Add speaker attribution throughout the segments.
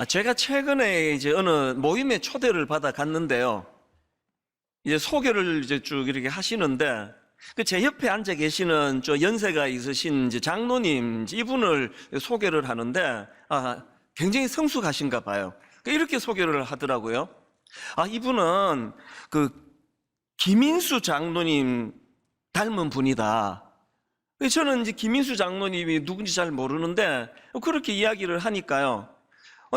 Speaker 1: 제가 최근에 이제 어느 모임에 초대를 받아 갔는데요. 이제 소개를 이제 쭉 이렇게 하시는데, 그 제 옆에 앉아 계시는 저 연세가 있으신 이제 장로님, 이분을 소개를 하는데, 굉장히 성숙하신가 봐요. 이렇게 소개를 하더라고요. 이분은 그 김인수 장로님 닮은 분이다. 저는 이제 김인수 장로님이 누군지 잘 모르는데, 그렇게 이야기를 하니까요.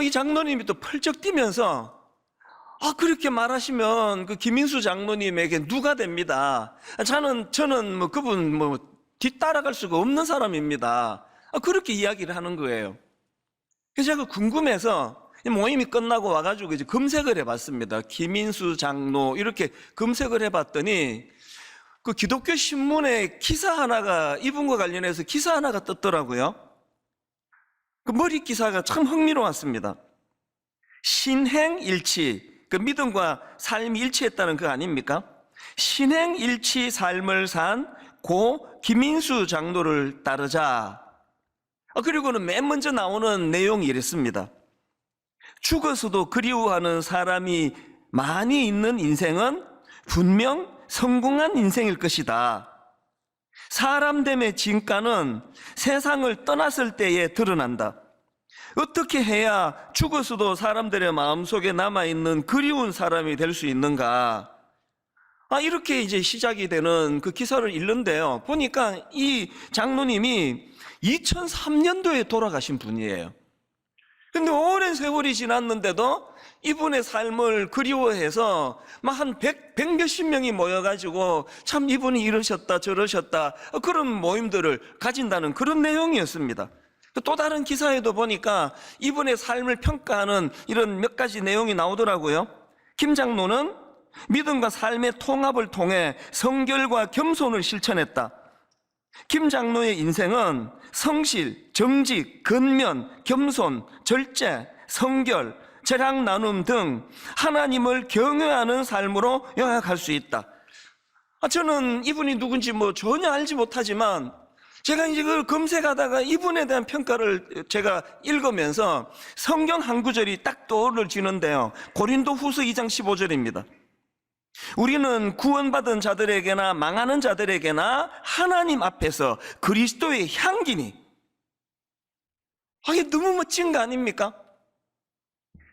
Speaker 1: 이 장로님이 또 펄쩍 뛰면서 그렇게 말하시면 그 김인수 장로님에게 누가 됩니다. 저는 뭐 그분 뒤따라갈 수가 없는 사람입니다. 그렇게 이야기를 하는 거예요. 그래서 제가 궁금해서 모임이 끝나고 와가지고 이제 검색을 해봤습니다. 김인수 장로 이렇게 검색을 해봤더니 그 기독교 신문에 기사 하나가, 이분과 관련해서 기사 하나가 떴더라고요. 그 머리 기사가 참 흥미로웠습니다. 신행일치, 그 믿음과 삶이 일치했다는 거 아닙니까? 신행일치 삶을 산 고 김인수 장로를 따르자. 그리고는 맨 먼저 나오는 내용이 이랬습니다. 죽어서도 그리워하는 사람이 많이 있는 인생은 분명 성공한 인생일 것이다. 사람됨의 진가는 세상을 떠났을 때에 드러난다. 어떻게 해야 죽어서도 사람들의 마음속에 남아있는 그리운 사람이 될 수 있는가? 이렇게 이제 시작이 되는 그 기사를 읽는데요. 보니까 이 장로님이 2003년도에 돌아가신 분이에요. 근데 오랜 세월이 지났는데도 이분의 삶을 그리워해서 한 100몇십 명이 모여가지고 참 이분이 이러셨다 저러셨다 그런 모임들을 가진다는 그런 내용이었습니다. 또 다른 기사에도 보니까 이분의 삶을 평가하는 이런 몇 가지 내용이 나오더라고요. 김 장로는 믿음과 삶의 통합을 통해 성결과 겸손을 실천했다. 김 장로의 인생은 성실, 정직, 근면, 겸손, 절제, 성결, 재량 나눔 등 하나님을 경외하는 삶으로 요약할 수 있다. 저는 이분이 누군지 전혀 알지 못하지만 제가 이제 그걸 검색하다가 이분에 대한 평가를 제가 읽으면서 성경 한 구절이 딱 떠오르지는데요. 고린도 후서 2장 15절입니다. 우리는 구원받은 자들에게나 망하는 자들에게나 하나님 앞에서 그리스도의 향기니. 이게 너무 멋진 거 아닙니까?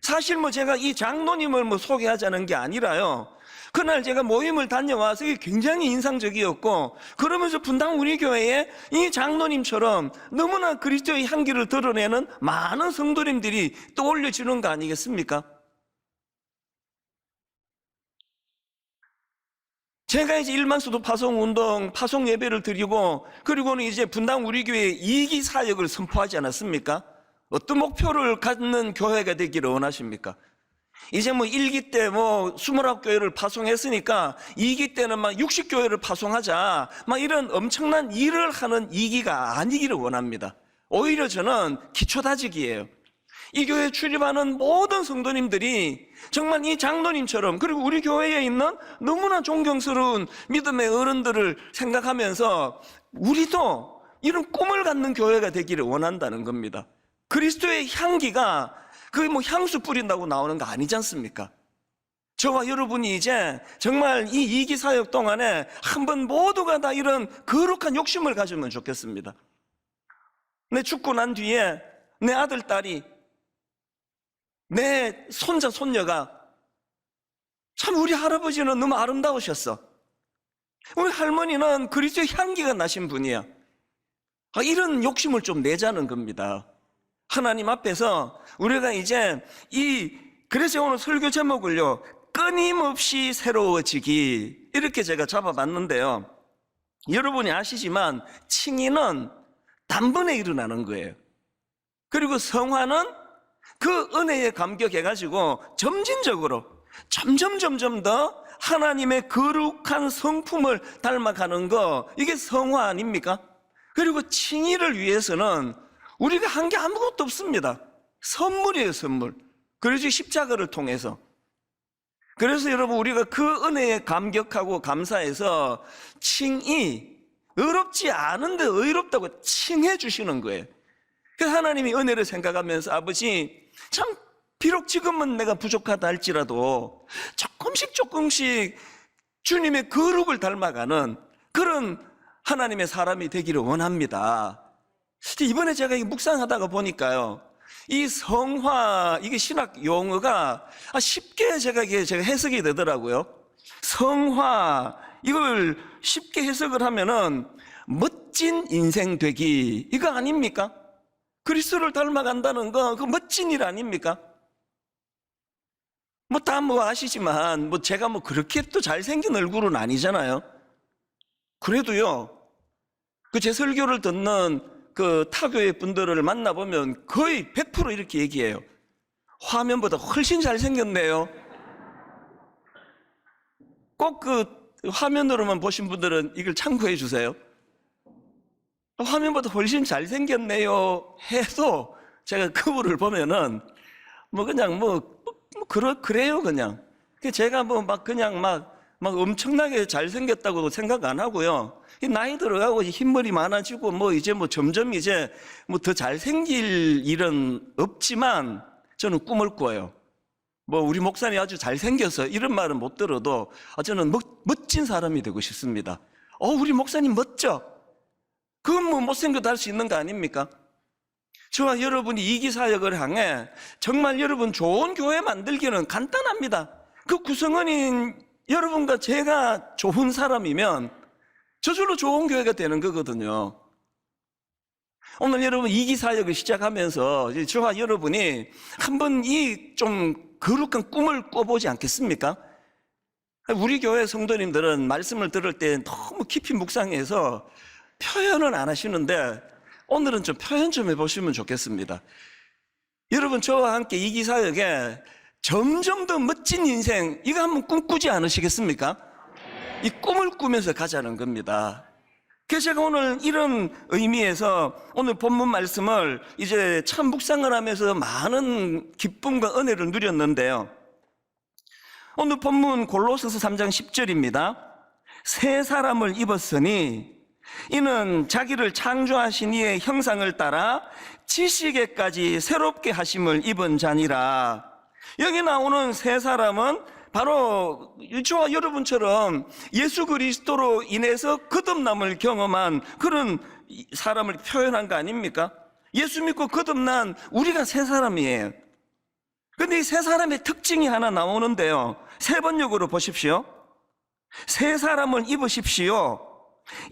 Speaker 1: 사실 제가 이 장로님을 소개하자는 게 아니라요. 그날 제가 모임을 다녀와서 이게 굉장히 인상적이었고, 그러면서 분당 우리 교회에 이 장로님처럼 너무나 그리스도의 향기를 드러내는 많은 성도님들이 떠올려지는 거 아니겠습니까? 제가 이제 1만 수도 파송 운동, 파송 예배를 드리고, 그리고는 이제 분당 우리 교회 이기 사역을 선포하지 않았습니까? 어떤 목표를 갖는 교회가 되기를 원하십니까? 이제 1기 때 29교회를 파송했으니까 2기 때는 60교회를 파송하자, 이런 엄청난 일을 하는 2기가 아니기를 원합니다. 오히려 저는 기초다지기예요. 이 교회에 출입하는 모든 성도님들이 정말 이 장로님처럼, 그리고 우리 교회에 있는 너무나 존경스러운 믿음의 어른들을 생각하면서 우리도 이런 꿈을 갖는 교회가 되기를 원한다는 겁니다. 그리스도의 향기가 향수 뿌린다고 나오는 거 아니지 않습니까? 저와 여러분이 이제 정말 이 2기 사역 동안에 한번 모두가 다 이런 거룩한 욕심을 가지면 좋겠습니다. 내 죽고 난 뒤에 내 아들, 딸이, 내 손자, 손녀가 참 우리 할아버지는 너무 아름다우셨어. 우리 할머니는 그리스도의 향기가 나신 분이야. 이런 욕심을 좀 내자는 겁니다. 하나님 앞에서 우리가 이제 그래서 오늘 설교 제목을요, 끊임없이 새로워지기, 이렇게 제가 잡아봤는데요. 여러분이 아시지만 칭의는 단번에 일어나는 거예요. 그리고 성화는 그 은혜에 감격해가지고 점진적으로 점점 더 하나님의 거룩한 성품을 닮아가는 거, 이게 성화 아닙니까? 그리고 칭의를 위해서는 우리가 한 게 아무것도 없습니다. 선물이에요, 선물. 그래서 십자가를 통해서. 그래서 여러분, 우리가 그 은혜에 감격하고 감사해서 칭의, 어렵지 않은데 의롭다고 칭해 주시는 거예요. 그래서 하나님이 은혜를 생각하면서 아버지, 참 비록 지금은 내가 부족하다 할지라도 조금씩 주님의 거룩을 닮아가는 그런 하나님의 사람이 되기를 원합니다. 이번에 제가 묵상하다가 보니까요, 이 성화, 이게 신학 용어가 쉽게 제가 해석이 되더라고요. 성화, 이걸 쉽게 해석을 하면은 멋진 인생 되기, 이거 아닙니까? 그리스도를 닮아간다는 거, 그 멋진 일 아닙니까? 다 아시지만, 제가 그렇게 또 잘생긴 얼굴은 아니잖아요. 그래도요, 제 설교를 듣는 그 타교의 분들을 만나보면 거의 100% 이렇게 얘기해요. 화면보다 훨씬 잘생겼네요. 꼭 화면으로만 보신 분들은 이걸 참고해 주세요. 화면보다 훨씬 잘생겼네요 해도 제가 그분을 보면은 그래요, 그냥. 제가 엄청나게 잘생겼다고 생각 안 하고요. 나이 들어가고 흰머리 많아지고 이제 점점 더 잘생길 일은 없지만 저는 꿈을 꿔요. 우리 목사님 아주 잘생겨서 이런 말은 못 들어도 저는 멋진 사람이 되고 싶습니다. 우리 목사님 멋져. 그건 못생겨도 할 수 있는 거 아닙니까? 저와 여러분이 이기사역을 향해 정말 여러분 좋은 교회 만들기는 간단합니다. 그 구성원인 여러분과 제가 좋은 사람이면 저절로 좋은 교회가 되는 거거든요. 오늘 여러분 이기사역을 시작하면서 저와 여러분이 한번 이 좀 거룩한 꿈을 꿔보지 않겠습니까? 우리 교회 성도님들은 말씀을 들을 때 너무 깊이 묵상해서 표현은 안 하시는데 오늘은 좀 표현 좀 해보시면 좋겠습니다. 여러분 저와 함께 이기사역에 점점 더 멋진 인생, 이거 한번 꿈꾸지 않으시겠습니까? 이 꿈을 꾸면서 가자는 겁니다. 그래서 제가 오늘 이런 의미에서 오늘 본문 말씀을 이제 참 묵상을 하면서 많은 기쁨과 은혜를 누렸는데요. 오늘 본문 골로새서 3장 10절입니다. 새 사람을 입었으니 이는 자기를 창조하신 이의 형상을 따라 지식에까지 새롭게 하심을 입은 자니라. 여기 나오는 새 사람은 바로 저와 여러분처럼 예수 그리스도로 인해서 거듭남을 경험한 그런 사람을 표현한 거 아닙니까? 예수 믿고 거듭난 우리가 새 사람이에요. 그런데 이 새 사람의 특징이 하나 나오는데요, 세 번역으로 보십시오. 새 사람을 입으십시오.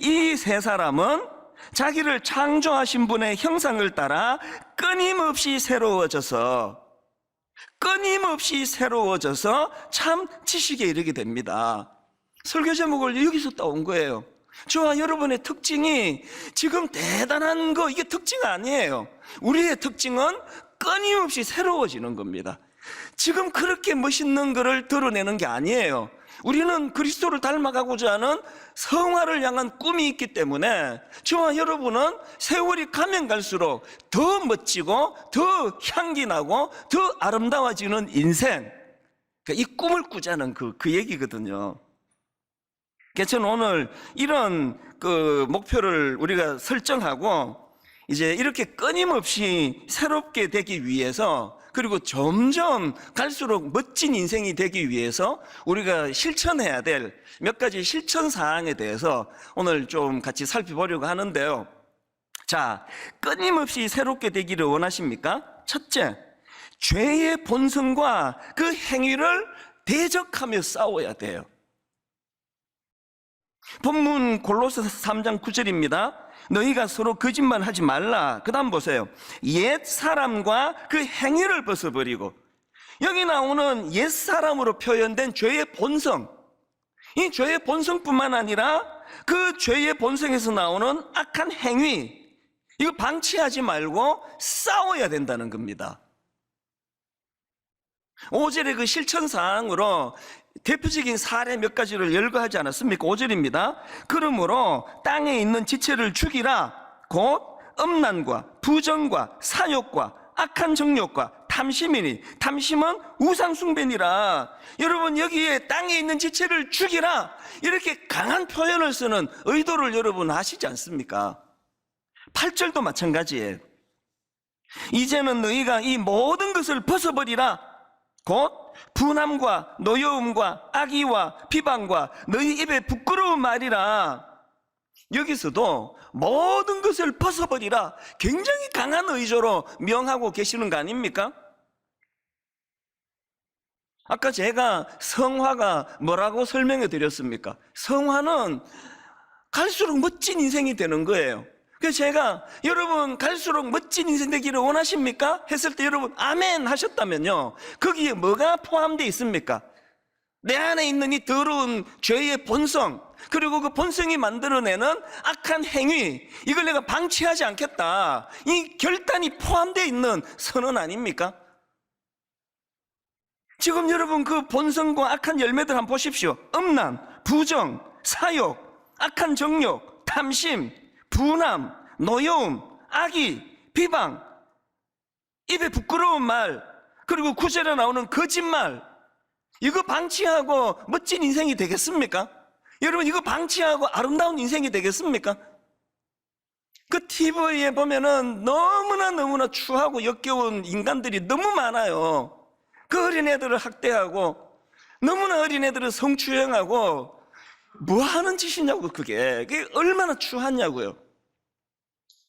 Speaker 1: 이 새 사람은 자기를 창조하신 분의 형상을 따라 끊임없이 새로워져서 참 지식에 이르게 됩니다. 설교 제목을 여기서 따온 거예요. 저와 여러분의 특징이 지금 대단한 거, 이게 특징 아니에요. 우리의 특징은 끊임없이 새로워지는 겁니다. 지금 그렇게 멋있는 거를 드러내는 게 아니에요. 우리는 그리스도를 닮아가고자 하는 성화를 향한 꿈이 있기 때문에 저와 여러분은 세월이 가면 갈수록 더 멋지고 더 향기 나고 더 아름다워지는 인생, 이 꿈을 꾸자는 그 얘기거든요. 그래서 저는 오늘 이런 목표를 우리가 설정하고 이제 이렇게 끊임없이 새롭게 되기 위해서, 그리고 점점 갈수록 멋진 인생이 되기 위해서 우리가 실천해야 될 몇 가지 실천 사항에 대해서 오늘 좀 같이 살펴보려고 하는데요. 자, 끊임없이 새롭게 되기를 원하십니까? 첫째, 죄의 본성과 그 행위를 대적하며 싸워야 돼요. 본문 골로새서 3장 9절입니다. 너희가 서로 거짓말하지 말라. 그 다음 보세요. 옛 사람과 그 행위를 벗어버리고, 여기 나오는 옛 사람으로 표현된 죄의 본성, 이 죄의 본성뿐만 아니라 그 죄의 본성에서 나오는 악한 행위, 이거 방치하지 말고 싸워야 된다는 겁니다. 5절의 그 실천사항으로 대표적인 사례 몇 가지를 열거하지 않았습니까? 5절입니다. 그러므로 땅에 있는 지체를 죽이라. 곧 음란과 부정과 사욕과 악한 정욕과 탐심이니, 탐심은 우상숭배니라. 여러분, 여기에 땅에 있는 지체를 죽이라, 이렇게 강한 표현을 쓰는 의도를 여러분 아시지 않습니까? 8절도 마찬가지예요. 이제는 너희가 이 모든 것을 벗어버리라. 곧 분함과 노여움과 악의와 비방과 너희 입에 부끄러운 말이라. 여기서도 모든 것을 벗어버리라, 굉장히 강한 의조로 명하고 계시는 거 아닙니까? 아까 제가 성화가 뭐라고 설명해 드렸습니까? 성화는 갈수록 멋진 인생이 되는 거예요. 그래서 제가 여러분 갈수록 멋진 인생 되기를 원하십니까? 했을 때 여러분 아멘 하셨다면요, 거기에 뭐가 포함되어 있습니까? 내 안에 있는 이 더러운 죄의 본성, 그리고 그 본성이 만들어내는 악한 행위, 이걸 내가 방치하지 않겠다, 이 결단이 포함되어 있는 선언 아닙니까? 지금 여러분 그 본성과 악한 열매들 한번 보십시오. 음란, 부정, 사욕, 악한 정욕, 탐심, 분함, 노여움, 악의, 비방, 입에 부끄러운 말, 그리고 구절에 나오는 거짓말, 이거 방치하고 멋진 인생이 되겠습니까? 여러분 이거 방치하고 아름다운 인생이 되겠습니까? 그 TV에 보면은 너무나 추하고 역겨운 인간들이 너무 많아요. 그 어린애들을 학대하고, 너무나 어린애들을 성추행하고, 뭐 하는 짓이냐고, 그게 얼마나 추하냐고요.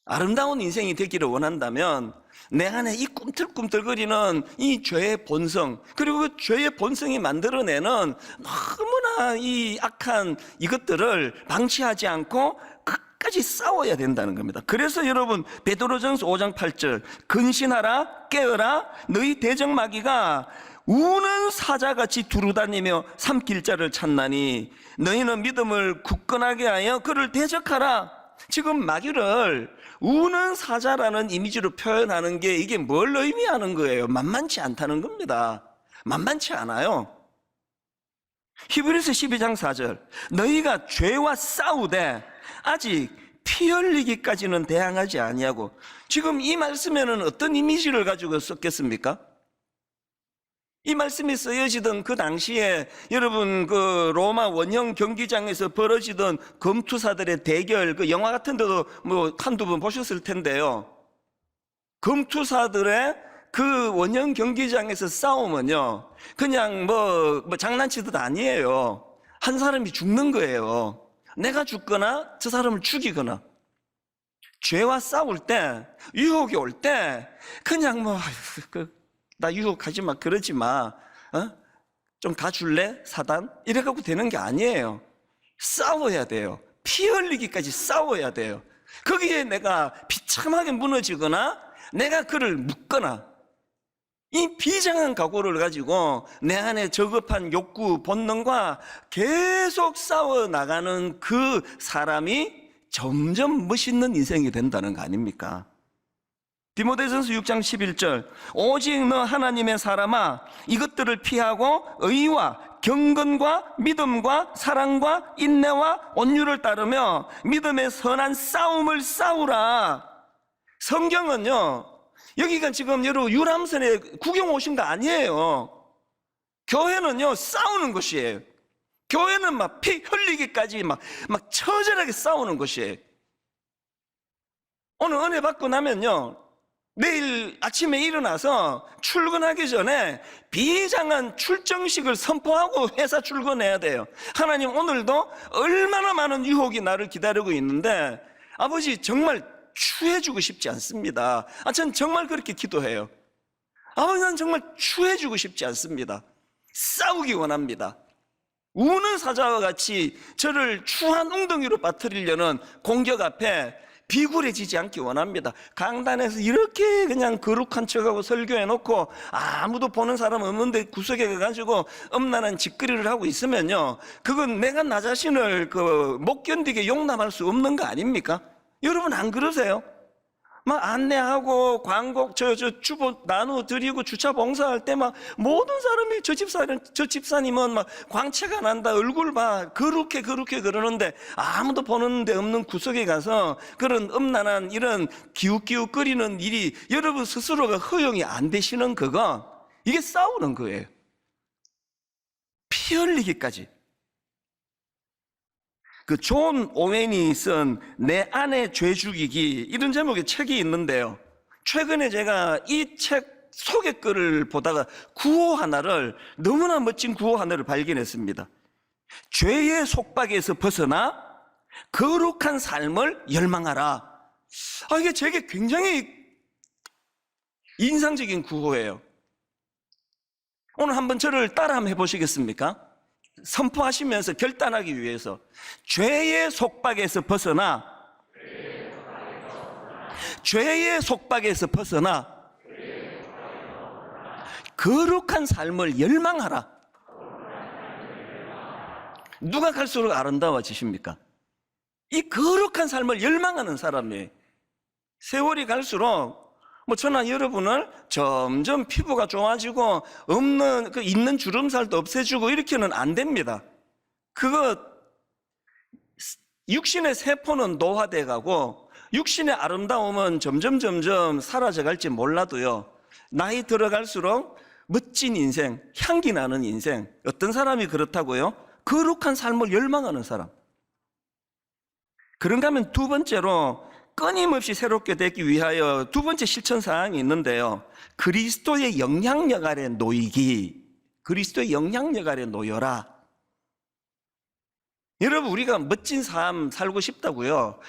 Speaker 1: 아름다운 인생이 되기를 원한다면 내 안에 이 꿈틀꿈틀거리는 이 죄의 본성, 그리고 그 죄의 본성이 만들어내는 너무나 이 악한 이것들을 방치하지 않고 끝까지 싸워야 된다는 겁니다. 그래서 여러분 베드로전서 5장 8절, 근신하라, 깨어라, 너희 대적마귀가 우는 사자같이 두루다니며 삼킬 자를 찾나니 너희는 믿음을 굳건하게 하여 그를 대적하라. 지금 마귀를 우는 사자라는 이미지로 표현하는 게 이게 뭘 의미하는 거예요? 만만치 않다는 겁니다. 만만치 않아요. 히브리서 12장 4절, 너희가 죄와 싸우되 아직 피 흘리기까지는 대항하지 아니하고. 지금 이 말씀에는 어떤 이미지를 가지고 썼겠습니까? 이 말씀이 쓰여지던 그 당시에 여러분 그 로마 원형 경기장에서 벌어지던 검투사들의 대결, 그 영화 같은 데도 뭐 한두 번 보셨을 텐데요, 검투사들의 그 원형 경기장에서 싸우면요 그냥 뭐 장난치듯 아니에요. 한 사람이 죽는 거예요. 내가 죽거나 저 사람을 죽이거나. 죄와 싸울 때, 유혹이 올 때 그냥 나 유혹하지 마, 그러지 마, 좀 가줄래? 사단? 이래갖고 되는 게 아니에요. 싸워야 돼요. 피 흘리기까지 싸워야 돼요. 거기에 내가 비참하게 무너지거나 내가 그를 묶거나, 이 비장한 각오를 가지고 내 안에 저급한 욕구, 본능과 계속 싸워나가는 그 사람이 점점 멋있는 인생이 된다는 거 아닙니까? 디모데전서 6장 11절, 오직 너 하나님의 사람아 이것들을 피하고 의와 경건과 믿음과 사랑과 인내와 온유를 따르며 믿음의 선한 싸움을 싸우라. 성경은요, 여기가 지금 여러분 유람선에 구경 오신 거 아니에요. 교회는요 싸우는 것이에요. 교회는 막 피 흘리기까지 막 처절하게 싸우는 것이에요. 오늘 은혜 받고 나면요, 내일 아침에 일어나서 출근하기 전에 비장한 출정식을 선포하고 회사 출근해야 돼요. 하나님, 오늘도 얼마나 많은 유혹이 나를 기다리고 있는데 아버지 정말 추해주고 싶지 않습니다. 전 정말 그렇게 기도해요. 아버지, 난 정말 추해주고 싶지 않습니다. 싸우기 원합니다. 우는 사자와 같이 저를 추한 웅덩이로 빠뜨리려는 공격 앞에 비굴해지지 않기 원합니다. 강단에서 이렇게 그냥 거룩한 척하고 설교해놓고 아무도 보는 사람 없는데 구석에 가가지고 엄란한 짓거리를 하고 있으면요, 그건 내가 나 자신을 못 견디게 용납할 수 없는 거 아닙니까? 여러분 안 그러세요? 막 안내하고 광고 주보 나눠드리고 주차 봉사할 때 막 모든 사람이 저 집사님은 막 광채가 난다, 얼굴 봐, 그렇게 그러는데 아무도 보는 데 없는 구석에 가서 그런 음란한 이런 기웃기웃거리는 일이 여러분 스스로가 허용이 안 되시는 그거, 이게 싸우는 거예요. 피 흘리기까지. 그 존 오웬이 쓴 내 안의 죄 죽이기, 이런 제목의 책이 있는데요, 최근에 제가 이 책 소개글을 보다가 구호 하나를, 너무나 멋진 구호 하나를 발견했습니다. 죄의 속박에서 벗어나 거룩한 삶을 열망하라. 이게 제게 굉장히 인상적인 구호예요. 오늘 한번 저를 따라 한번 해보시겠습니까? 선포하시면서 결단하기 위해서 죄의 속박에서 벗어나, 죄의 속박에서 벗어나 거룩한 삶을 열망하라. 누가 갈수록 아름다워지십니까? 이 거룩한 삶을 열망하는 사람이 세월이 갈수록 저나 여러분을 점점 피부가 좋아지고 없는 있는 주름살도 없애주고 이렇게는 안 됩니다. 그거 육신의 세포는 노화돼 가고 육신의 아름다움은 점점 사라져 갈지 몰라도요, 나이 들어갈수록 멋진 인생, 향기 나는 인생. 어떤 사람이 그렇다고요? 거룩한 삶을 열망하는 사람. 그런가 하면 두 번째로 끊임없이 새롭게 되기 위하여 두 번째 실천 사항이 있는데요, 그리스도의 영향력 아래 놓이기. 그리스도의 영향력 아래 놓여라. 여러분, 우리가 멋진 삶 살고 싶다고요,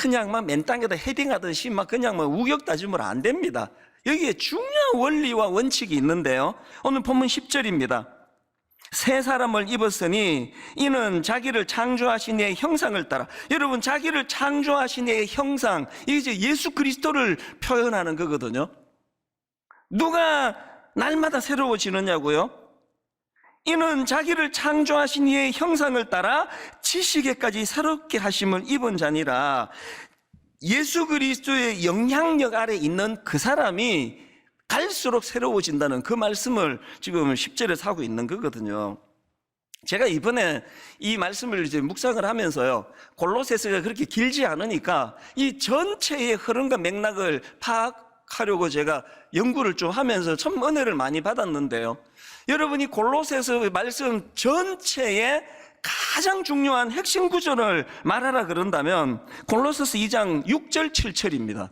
Speaker 1: 그냥 맨 땅에다 헤딩하듯이 그냥 우격다짐으로 안 됩니다. 여기에 중요한 원리와 원칙이 있는데요, 오늘 본문 10절입니다. 새 사람을 입었으니 이는 자기를 창조하신 이의 형상을 따라. 여러분, 자기를 창조하신 이의 형상, 이게 이제 예수 그리스도를 표현하는 거거든요. 누가 날마다 새로워지느냐고요? 이는 자기를 창조하신 이의 형상을 따라 지식에까지 새롭게 하심을 입은 자니라. 예수 그리스도의 영향력 아래 있는 그 사람이 갈수록 새로워진다는 그 말씀을 지금 10절에서 하고 있는 거거든요. 제가 이번에 이 말씀을 이제 묵상을 하면서요, 골로새서가 그렇게 길지 않으니까 이 전체의 흐름과 맥락을 파악하려고 제가 연구를 좀 하면서 참 은혜를 많이 받았는데요, 여러분이 골로새서 말씀 전체의 가장 중요한 핵심 구절을 말하라 그런다면 골로새서 2장 6절 7절입니다.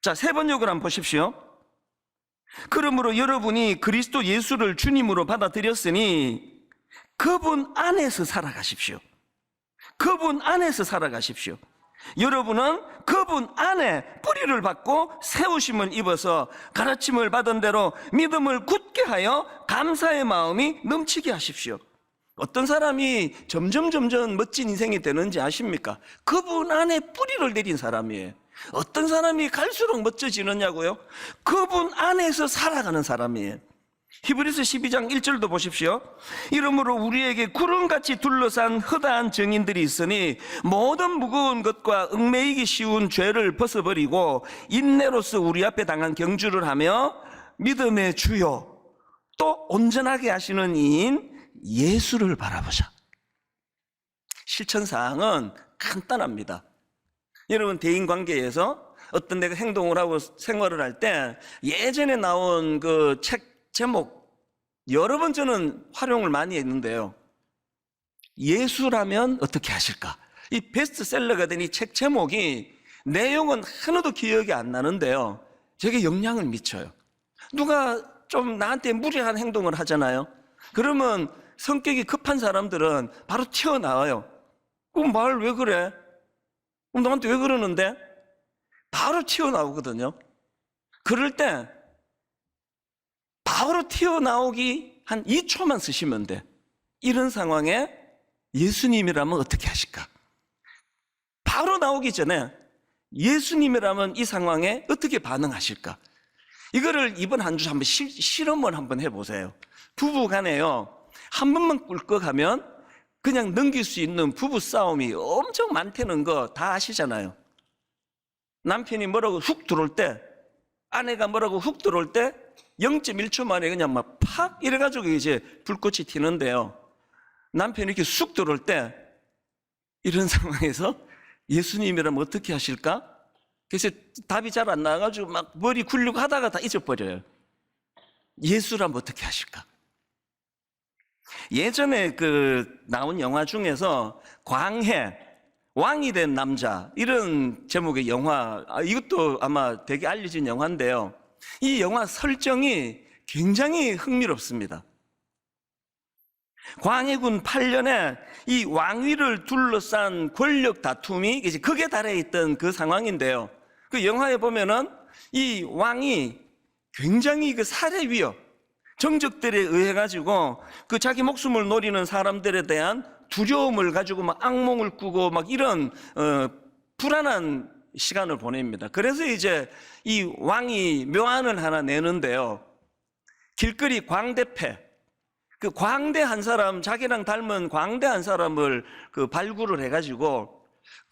Speaker 1: 자, 세 번역을 한번 보십시오. 그러므로 여러분이 그리스도 예수를 주님으로 받아들였으니 그분 안에서 살아가십시오. 그분 안에서 살아가십시오. 여러분은 그분 안에 뿌리를 받고 세우심을 입어서 가르침을 받은 대로 믿음을 굳게 하여 감사의 마음이 넘치게 하십시오. 어떤 사람이 점점 멋진 인생이 되는지 아십니까? 그분 안에 뿌리를 내린 사람이에요. 어떤 사람이 갈수록 멋져지느냐고요? 그분 안에서 살아가는 사람이에요. 히브리서 12장 1절도 보십시오. 이러므로 우리에게 구름같이 둘러싼 허다한 증인들이 있으니 모든 무거운 것과 얽매이기 쉬운 죄를 벗어버리고 인내로서 우리 앞에 당한 경주를 하며 믿음의 주요 또 온전하게 하시는 이인 예수를 바라보자. 실천사항은 간단합니다. 여러분, 대인관계에서 어떤 내가 행동을 하고 생활을 할 때 예전에 나온 그 책 제목 여러 번 저는 활용을 많이 했는데요, 예수라면 어떻게 하실까? 이 베스트셀러가 된 이 책 제목이 내용은 하나도 기억이 안 나는데요, 제게 영향을 미쳐요. 누가 좀 나한테 무례한 행동을 하잖아요. 그러면 성격이 급한 사람들은 바로 튀어나와요. 그럼 말 왜 그래? 그럼 너한테 왜 그러는데? 바로 튀어나오거든요. 그럴 때 바로 튀어나오기 한 2초만 쓰시면 돼. 이런 상황에 예수님이라면 어떻게 하실까? 바로 나오기 전에 예수님이라면 이 상황에 어떻게 반응하실까? 이거를 이번 한 주 한번 실험을 한번 해보세요. 부부 간에요, 한 번만 꿀꺽하면 그냥 넘길 수 있는 부부 싸움이 엄청 많다는 거 다 아시잖아요. 남편이 뭐라고 훅 들어올 때, 아내가 뭐라고 훅 들어올 때 0.1초 만에 그냥 팍 이래가지고 이제 불꽃이 튀는데요, 남편이 이렇게 쑥 들어올 때 이런 상황에서 예수님이라면 어떻게 하실까? 그래서 답이 잘 안 나와가지고 머리 굴리고 하다가 다 잊어버려요. 예수라면 어떻게 하실까? 예전에 나온 영화 중에서 광해, 왕이 된 남자, 이런 제목의 영화, 이것도 아마 되게 알려진 영화인데요. 이 영화 설정이 굉장히 흥미롭습니다. 광해군 8년에 이 왕위를 둘러싼 권력 다툼이 이제 극에 달해 있던 그 상황인데요. 그 영화에 보면은 이 왕이 굉장히 그 살해 위협, 정적들에 의해 가지고 그 자기 목숨을 노리는 사람들에 대한 두려움을 가지고 막 악몽을 꾸고 막 이런 불안한 시간을 보냅니다. 그래서 이제 이 왕이 묘안을 하나 내는데요. 길거리 광대패, 그 광대 한 사람, 자기랑 닮은 광대 한 사람을 그 발굴을 해가지고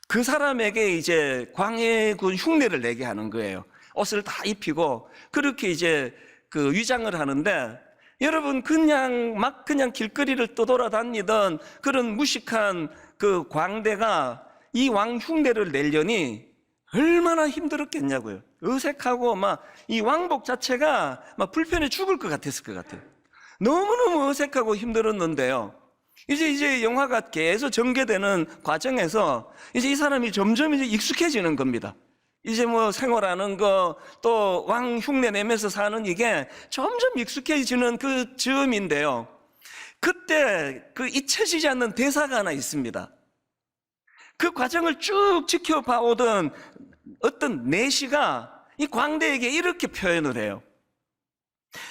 Speaker 1: 그 사람에게 이제 광해군 흉내를 내게 하는 거예요. 옷을 다 입히고 그렇게 이제 그 위장을 하는데, 여러분 그냥 길거리를 떠돌아다니던 그런 무식한 그 광대가 이 왕 흉내를 내려니 얼마나 힘들었겠냐고요. 어색하고 막 이 왕복 자체가 막 불편해 죽을 것 같았을 것 같아요. 너무너무 어색하고 힘들었는데요. 이제 영화가 계속 전개되는 과정에서 이제 이 사람이 점점 이제 익숙해지는 겁니다. 이제 뭐 생활하는 거, 또 왕 흉내 내면서 사는 이게 점점 익숙해지는 그 즈음인데요. 그때 그 잊혀지지 않는 대사가 하나 있습니다. 그 과정을 쭉 지켜봐 오던 어떤 내시가 이 광대에게 이렇게 표현을 해요.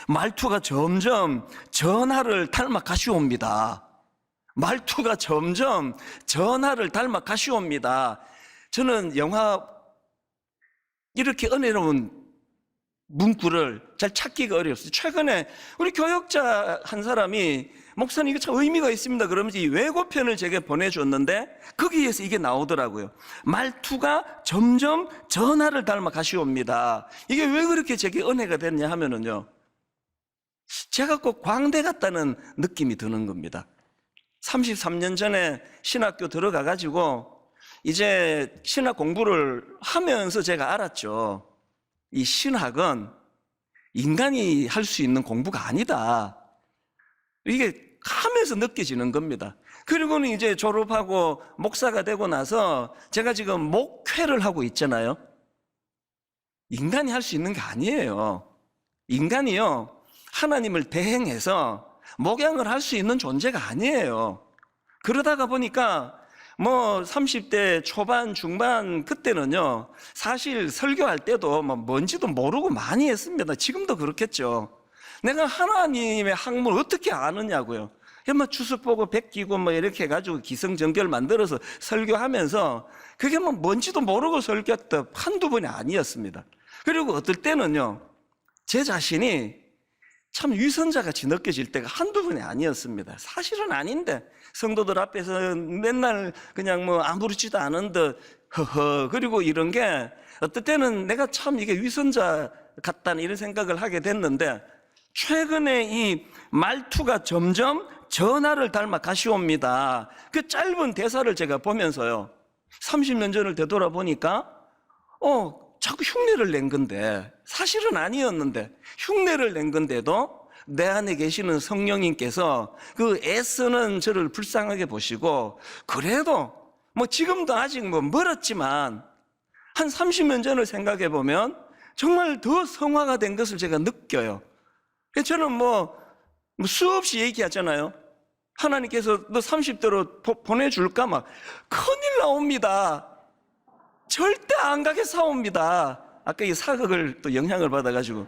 Speaker 1: 말투가 점점 전하를 닮아 가시옵니다. 말투가 점점 전하를 닮아 가시옵니다. 저는 영화 이렇게 은혜로운 문구를 잘 찾기가 어려웠어요. 최근에 우리 교역자 한 사람이 목사님 이거 참 의미가 있습니다 그러면서 이 외고편을 제게 보내줬는데 거기에서 이게 나오더라고요. 말투가 점점 전하를 닮아 가시옵니다. 이게 왜 그렇게 제게 은혜가 됐냐 하면은요, 제가 꼭 광대 같다는 느낌이 드는 겁니다. 33년 전에 신학교 들어가 가지고 이제 신학 공부를 하면서 제가 알았죠. 이 신학은 인간이 할 수 있는 공부가 아니다. 이게 하면서 느껴지는 겁니다. 그리고는 이제 졸업하고 목사가 되고 나서 제가 지금 목회를 하고 있잖아요. 인간이 할 수 있는 게 아니에요. 인간이요, 하나님을 대행해서 목양을 할 수 있는 존재가 아니에요. 그러다가 보니까 뭐 30대 초반 중반 그때는요, 사실 설교할 때도 뭐 뭔지도 모르고 많이 했습니다. 지금도 그렇겠죠. 내가 하나님의 학문을 어떻게 아느냐고요. 뭐 추석 보고 베끼고 뭐 이렇게 해가지고 기성전결 만들어서 설교하면서 그게 뭐 뭔지도 모르고 설교했던 한두 번이 아니었습니다. 그리고 어떨 때는요, 제 자신이 참 위선자같이 느껴질 때가 한두 번이 아니었습니다. 사실은 아닌데 성도들 앞에서 맨날 그냥 뭐 아무렇지도 않은 듯 허허 그리고 이런 게 어떨 때는 내가 참 이게 위선자 같다는 이런 생각을 하게 됐는데, 최근에 이 말투가 점점 전하를 닮아 가시옵니다, 그 짧은 대사를 제가 보면서요, 30년 전을 되돌아보니까 자꾸 흉내를 낸 건데 사실은 아니었는데 흉내를 낸 건데도 내 안에 계시는 성령님께서 그 애쓰는 저를 불쌍하게 보시고, 그래도 뭐 지금도 아직 뭐 멀었지만 한 30년 전을 생각해 보면 정말 더 성화가 된 것을 제가 느껴요. 저는 뭐 수없이 얘기하잖아요. 하나님께서 너 30대로 보내줄까? 막 큰일 나옵니다. 절대 안 가게 사옵니다. 아까 이 사극을 또 영향을 받아가지고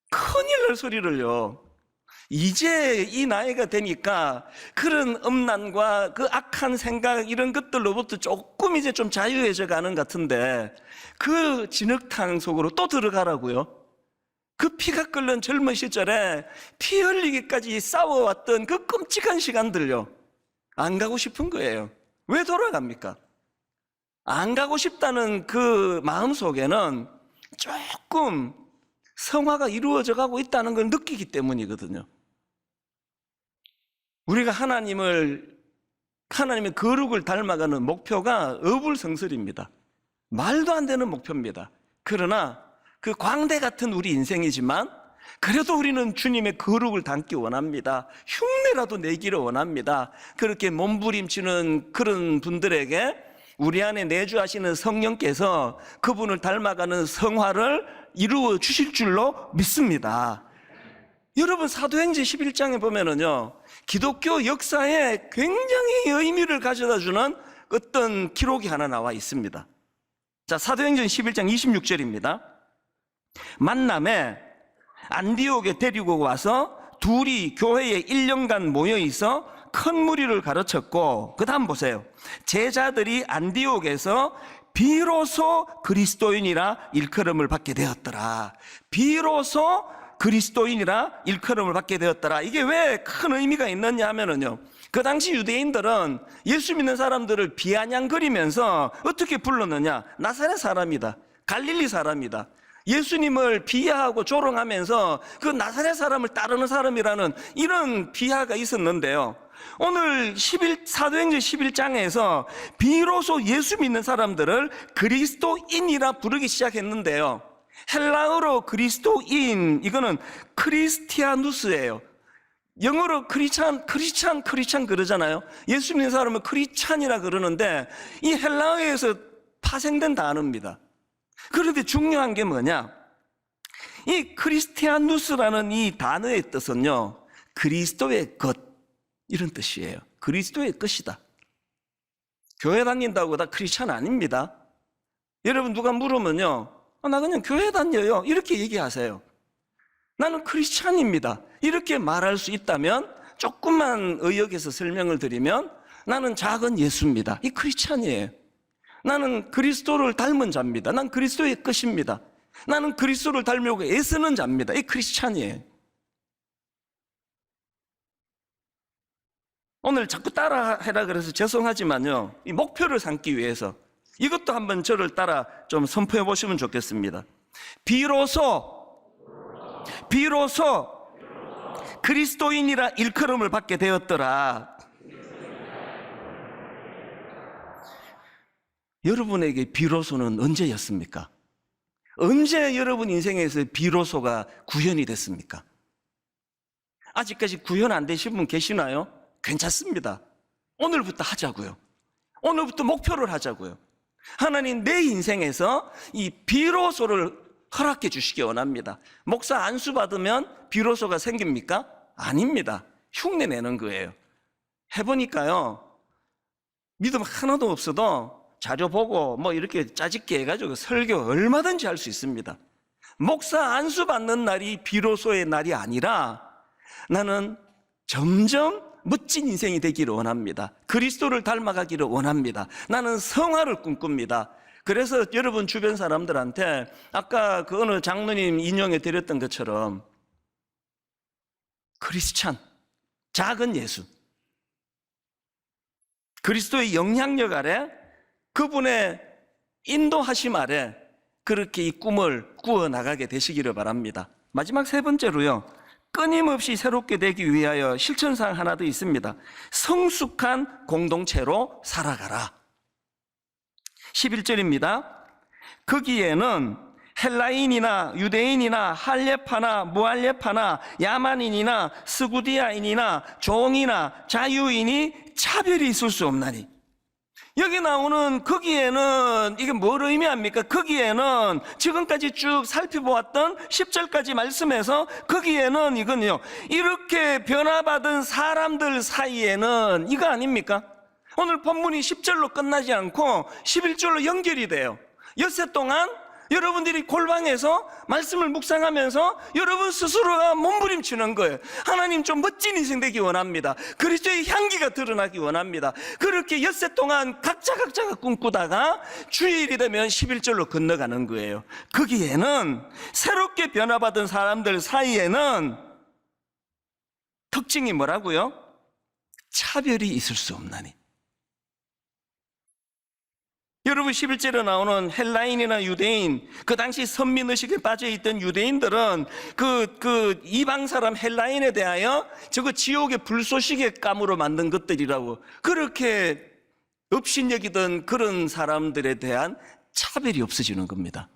Speaker 1: 큰일 날 소리를요. 이제 이 나이가 되니까 그런 음란과 그 악한 생각 이런 것들로부터 조금 이제 좀 자유해져 가는 것 같은데, 그 진흙탕 속으로 또 들어가라고요. 그 피가 끓는 젊은 시절에 피 흘리기까지 싸워왔던 그 끔찍한 시간들요, 안 가고 싶은 거예요. 왜 돌아갑니까? 안 가고 싶다는 그 마음 속에는 조금 성화가 이루어져 가고 있다는 걸 느끼기 때문이거든요. 우리가 하나님의 거룩을 닮아가는 목표가 어불성설입니다. 말도 안 되는 목표입니다. 그러나 그 광대 같은 우리 인생이지만 그래도 우리는 주님의 거룩을 담기 원합니다. 흉내라도 내기를 원합니다. 그렇게 몸부림치는 그런 분들에게 우리 안에 내주하시는 성령께서 그분을 닮아가는 성화를 이루어 주실 줄로 믿습니다. 여러분, 사도행전 11장에 보면은요, 기독교 역사에 굉장히 의미를 가져다 주는 어떤 기록이 하나 나와 있습니다. 자, 사도행전 11장 26절입니다. 만남에 안디옥에 데리고 와서 둘이 교회에 1년간 모여 있어 큰 무리를 가르쳤고, 그 다음 보세요. 제자들이 안디옥에서 비로소 그리스도인이라 일컬음을 받게 되었더라. 비로소 그리스도인이라 일컬음을 받게 되었더라. 이게 왜 큰 의미가 있느냐 하면은요, 그 당시 유대인들은 예수 믿는 사람들을 비아냥거리면서 어떻게 불렀느냐? 나사렛 사람이다, 갈릴리 사람이다. 예수님을 비하하고 조롱하면서 그 나사렛 사람을 따르는 사람이라는 이런 비하가 있었는데요, 오늘 사도행전 11장에서 비로소 예수 믿는 사람들을 그리스도인이라 부르기 시작했는데요, 헬라어로 그리스도인, 이거는 크리스티아누스예요. 영어로 크리찬 그러잖아요. 예수 믿는 사람은 크리찬이라 그러는데 이 헬라어에서 파생된 단어입니다. 그런데 중요한 게 뭐냐? 이 크리스티아누스라는 이 단어의 뜻은요, 그리스도의 것, 이런 뜻이에요. 그리스도의 것이다. 교회 다닌다고 다 크리스찬 아닙니다. 여러분, 누가 물으면요, 나 그냥 교회 다녀요, 이렇게 얘기하세요. 나는 크리스찬입니다, 이렇게 말할 수 있다면, 조금만 의역해서 설명을 드리면, 나는 작은 예수입니다, 이 크리스찬이에요. 나는 그리스도를 닮은 자입니다, 난 그리스도의 것입니다, 나는 그리스도를 닮으려고 애쓰는 자입니다, 이 크리스찬이에요. 오늘 자꾸 따라해라 그래서 죄송하지만요, 이 목표를 삼기 위해서 이것도 한번 저를 따라 좀 선포해 보시면 좋겠습니다. 비로소 그리스도인이라 일컬음을 받게 되었더라. 여러분에게 비로소는 언제였습니까? 언제 여러분 인생에서 비로소가 구현이 됐습니까? 아직까지 구현 안 되신 분 계시나요? 괜찮습니다. 오늘부터 하자고요. 오늘부터 목표를 하자고요. 하나님, 내 인생에서 이 비로소를 허락해 주시기 원합니다. 목사 안수 받으면 비로소가 생깁니까? 아닙니다. 흉내 내는 거예요. 해보니까요, 믿음 하나도 없어도 자료 보고 뭐 이렇게 짜집게 해가지고 설교 얼마든지 할 수 있습니다. 목사 안수 받는 날이 비로소의 날이 아니라 나는 점점 멋진 인생이 되기를 원합니다. 그리스도를 닮아가기를 원합니다. 나는 성화를 꿈꿉니다. 그래서 여러분 주변 사람들한테 아까 그 어느 장로님 인용해 드렸던 것처럼 크리스찬, 작은 예수, 그리스도의 영향력 아래, 그분의 인도하심 아래 그렇게 이 꿈을 꾸어나가게 되시기를 바랍니다. 마지막 세 번째로요, 끊임없이 새롭게 되기 위하여 실천사항 하나 더 있습니다. 성숙한 공동체로 살아가라. 11절입니다. 거기에는 헬라인이나 유대인이나 할례파나 무할례파나 야만인이나 스구디아인이나 종이나 자유인이 차별이 있을 수 없나니. 여기 나오는 거기에는 이게 뭘 의미합니까? 거기에는 지금까지 쭉 살펴보았던 10절까지 말씀에서 거기에는 이건요, 이렇게 변화받은 사람들 사이에는 이거 아닙니까? 오늘 본문이 10절로 끝나지 않고 11절로 연결이 돼요. 엿새 동안 여러분들이 골방에서 말씀을 묵상하면서 여러분 스스로가 몸부림치는 거예요. 하나님, 좀 멋진 인생 되기 원합니다. 그리스도의 향기가 드러나기 원합니다. 그렇게 엿새 동안 각자가 꿈꾸다가 주일이 되면 11절로 건너가는 거예요. 거기에는 새롭게 변화받은 사람들 사이에는 특징이 뭐라고요? 차별이 있을 수 없나니. 여러분, 11절에 나오는 헬라인이나 유대인, 그 당시 선민의식에 빠져있던 유대인들은 그 이방 사람 헬라인에 대하여 저거 지옥의 불쏘시개 감으로 만든 것들이라고 그렇게 업신여기던 그런 사람들에 대한 차별이 없어지는 겁니다.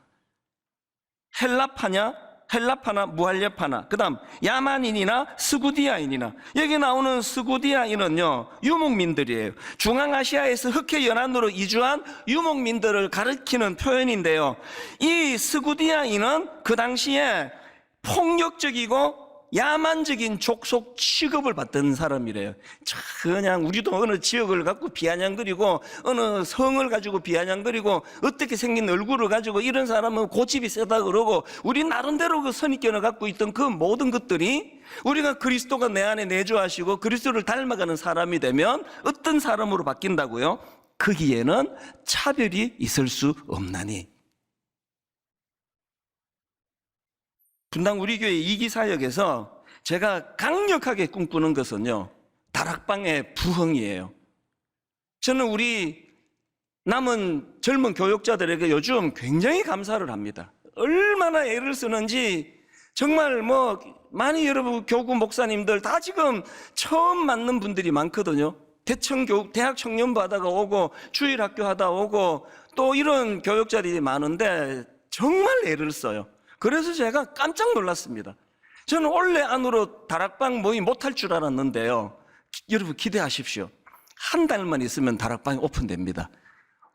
Speaker 1: 헬라파냐 헬라파나 무할레파나, 그 다음 야만인이나 스구디아인이나. 여기 나오는 스구디아인은요, 유목민들이에요. 중앙아시아에서 흑해 연안으로 이주한 유목민들을 가리키는 표현인데요, 이 스구디아인은 그 당시에 폭력적이고 야만적인 족속 취급을 받던 사람이래요. 그냥 우리도 어느 지역을 갖고 비아냥거리고 어느 성을 가지고 비아냥거리고 어떻게 생긴 얼굴을 가지고 이런 사람은 고집이 세다 그러고, 우리 나름대로 그 선입견을 갖고 있던 그 모든 것들이 우리가 그리스도가 내 안에 내주하시고 그리스도를 닮아가는 사람이 되면 어떤 사람으로 바뀐다고요? 거기에는 차별이 있을 수 없나니. 분당 우리 교회 2기 사역에서 제가 강력하게 꿈꾸는 것은요, 다락방의 부흥이에요. 저는 우리 남은 젊은 교육자들에게 요즘 굉장히 감사를 합니다. 얼마나 애를 쓰는지. 정말 많이 여러분 교구 목사님들 다 지금 처음 맞는 분들이 많거든요. 대학 청년부 하다가 오고 주일학교 하다 오고 또 이런 교육자들이 많은데 정말 애를 써요. 그래서 제가 깜짝 놀랐습니다. 저는 올해 안으로 다락방 모임 못할 줄 알았는데요, 여러분 기대하십시오. 한 달만 있으면 다락방이 오픈됩니다.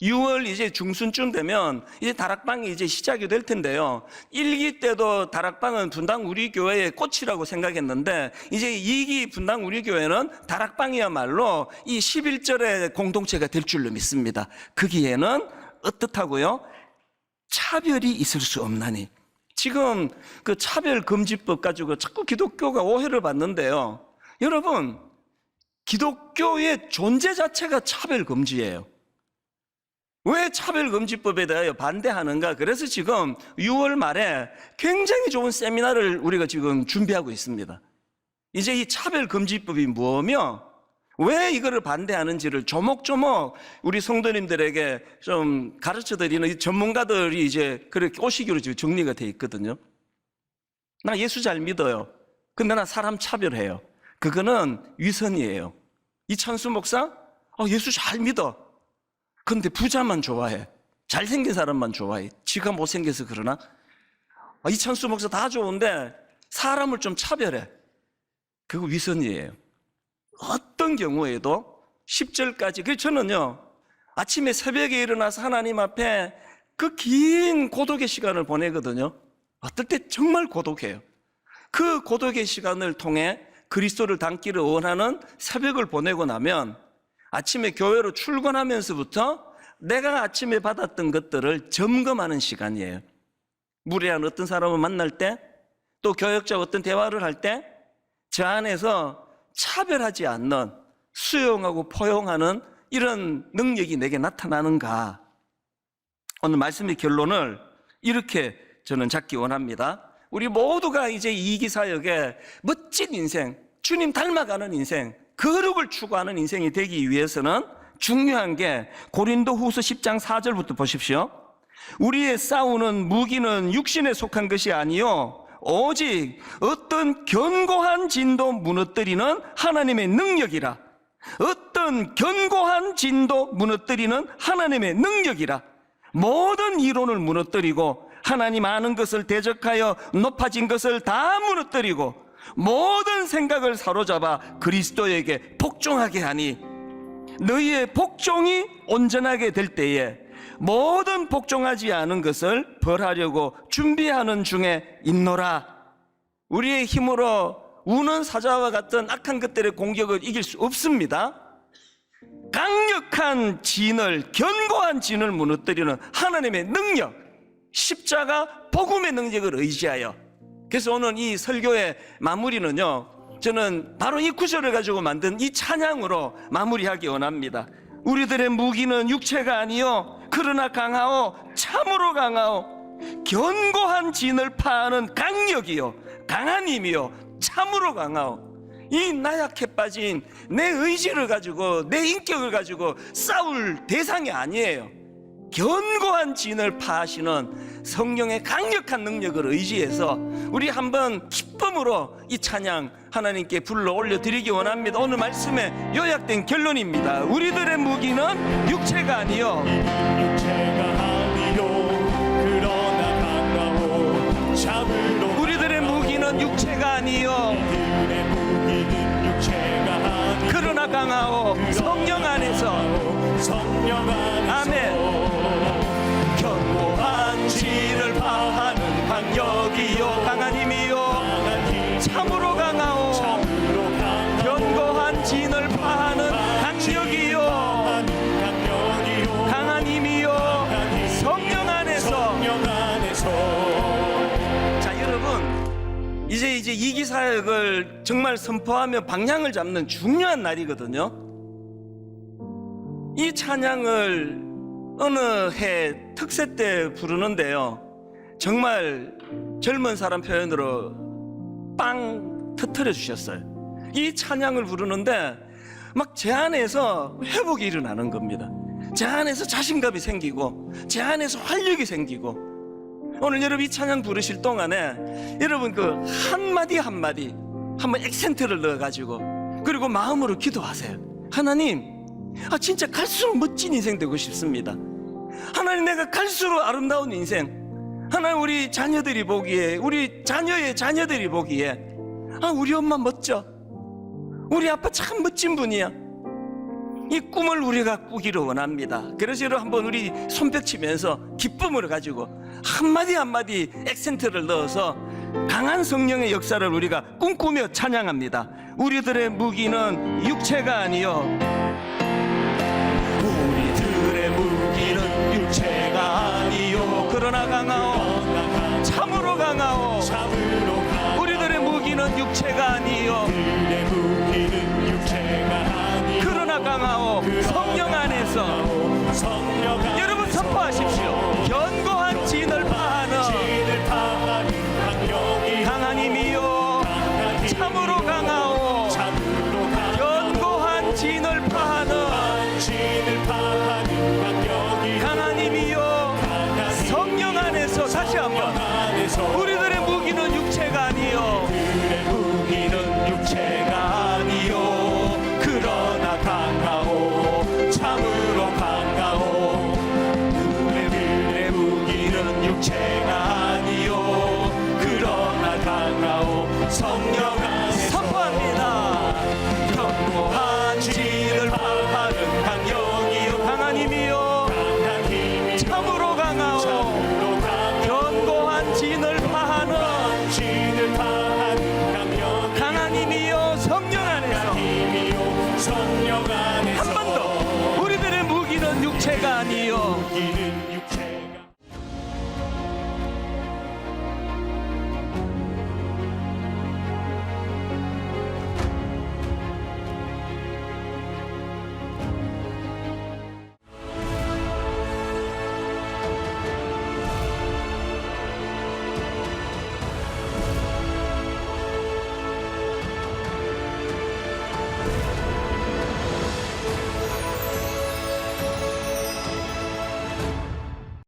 Speaker 1: 6월 이제 중순쯤 되면 이제 다락방이 이제 시작이 될 텐데요, 1기 때도 다락방은 분당 우리 교회의 꽃이라고 생각했는데 이제 2기 분당 우리 교회는 다락방이야말로 이 11절의 공동체가 될 줄로 믿습니다. 거기에는 어떻다고요? 차별이 있을 수 없나니. 지금 그 차별금지법 가지고 자꾸 기독교가 오해를 받는데요, 여러분 기독교의 존재 자체가 차별금지예요. 왜 차별금지법에 대하여 반대하는가? 그래서 지금 6월 말에 굉장히 좋은 세미나를 우리가 지금 준비하고 있습니다. 이제 이 차별금지법이 뭐며 왜 이거를 반대하는지를 조목조목 우리 성도님들에게 좀 가르쳐 드리는 전문가들이 이제 그렇게 오시기로 지금 정리가 돼 있거든요. 나 예수 잘 믿어요. 근데 나 사람 차별해요. 그거는 위선이에요. 이찬수 목사? 예수 잘 믿어. 근데 부자만 좋아해. 잘생긴 사람만 좋아해. 지가 못생겨서 그러나? 이찬수 목사 다 좋은데 사람을 좀 차별해. 그거 위선이에요. 어떤 경우에도 10절까지. 그래서 저는요, 아침에 새벽에 일어나서 하나님 앞에 그 긴 고독의 시간을 보내거든요. 어떨 때 정말 고독해요. 그 고독의 시간을 통해 그리스도를 닮기를 원하는 새벽을 보내고 나면 아침에 교회로 출근하면서부터 내가 아침에 받았던 것들을 점검하는 시간이에요. 무례한 어떤 사람을 만날 때, 또 교역자 어떤 대화를 할 때 저 안에서 차별하지 않는, 수용하고 포용하는 이런 능력이 내게 나타나는가. 오늘 말씀의 결론을 이렇게 저는 잡기 원합니다. 우리 모두가 이제 2기 사역에 멋진 인생, 주님 닮아가는 인생, 거룩을 추구하는 인생이 되기 위해서는 중요한 게 고린도 후서 10장 4절부터 보십시오. 우리의 싸우는 무기는 육신에 속한 것이 아니요 오직 어떤 견고한 진도 무너뜨리는 하나님의 능력이라. 어떤 견고한 진도 무너뜨리는 하나님의 능력이라. 모든 이론을 무너뜨리고 하나님 아는 것을 대적하여 높아진 것을 다 무너뜨리고 모든 생각을 사로잡아 그리스도에게 복종하게 하니 너희의 복종이 온전하게 될 때에 모든 복종하지 않은 것을 벌하려고 준비하는 중에 있노라. 우리의 힘으로 우는 사자와 같은 악한 것들의 공격을 이길 수 없습니다. 강력한 진을, 견고한 진을 무너뜨리는 하나님의 능력, 십자가 복음의 능력을 의지하여. 그래서 오늘 이 설교의 마무리는요, 저는 바로 이 구절을 가지고 만든 이 찬양으로 마무리하기 원합니다. 우리들의 무기는 육체가 아니요 그러나 강하오, 참으로 강하오, 견고한 진을 파하는 강력이요 강한 힘이요 참으로 강하오. 이 나약해 빠진 내 의지를 가지고, 내 인격을 가지고 싸울 대상이 아니에요. 견고한 진을 파하시는 성령의 강력한 능력을 의지해서 우리 한번 기쁨으로 이 찬양 하나님께 불러 올려드리기 원합니다. 오늘 말씀의 요약된 결론입니다. 우리들의 무기는 육체가 아니요 그러나 강하오, 참으로 육체가 아니요
Speaker 2: 우리들의 무기는 육체가 아니요
Speaker 1: 그러나 강하오 성령 안에서
Speaker 2: 성령 안에서
Speaker 1: 아멘. 견고한 진을 파하는 강력이요 강한 힘이요 참으로 강하오 견고한 진을 파하는 강력이요 강한 힘이요 성령 안에서. 자 여러분, 이제 이기사역을 정말 선포하며 방향을 잡는 중요한 날이거든요. 이 찬양을 어느 해 특세 때 부르는데요, 정말 젊은 사람 표현으로 빵 터뜨려 주셨어요. 이 찬양을 부르는데 막 제 안에서 회복이 일어나는 겁니다. 제 안에서 자신감이 생기고 제 안에서 활력이 생기고. 오늘 여러분 이 찬양 부르실 동안에 여러분 그 한마디 한마디 한번 액센트를 넣어가지고 그리고 마음으로 기도하세요. 하나님, 진짜 갈수록 멋진 인생 되고 싶습니다. 하나님, 내가 갈수록 아름다운 인생, 하나님 우리 자녀들이 보기에, 우리 자녀의 자녀들이 보기에 우리 엄마 멋져, 우리 아빠 참 멋진 분이야, 이 꿈을 우리가 꾸기를 원합니다. 그래서 여러분 한번 우리 손뼉 치면서 기쁨을 가지고 한마디 한마디 액센트를 넣어서 강한 성령의 역사를 우리가 꿈꾸며 찬양합니다. 우리들의 무기는 육체가 아니요 우리들의 무기는 육체가 아니요 그러나 강하오 참으로 강하오 우리들의 무기는 육체가 아니요 그러나 강하오 성령 안에서. 여러분 선포하십시오. 견고한 진을 파하는 강한 힘이요 참으로 강하오 견고한 진을 파하는 강한 힘이요 성령 안에서. 다시 한번. 우리들의 무기는 육체가 아니요 그러나 강하오 참으로 강하오 우리들의 무기는 육체가 아니요 그러나 강하오 성령 안에서. 선포합니다. 견고한 진을 파하는 강력이요 강한 힘이요 참으로 강하오 견고한 진을 파하는 강한 힘이요 성령 안에서. 한 번 더. 우리들의 무기는 육체가 아니요